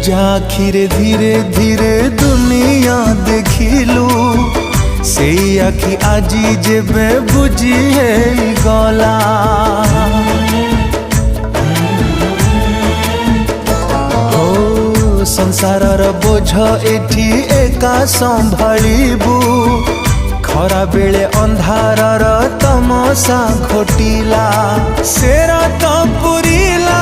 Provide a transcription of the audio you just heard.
जाखिरे धीरे धीरे दुनिया देखिलु से आखि आजी जेबे बुझी है गला। हो संसारर बोझ एठी एका संभाळिबु खरा बेले अंधारर तमसा घोटिला से रात पुरिला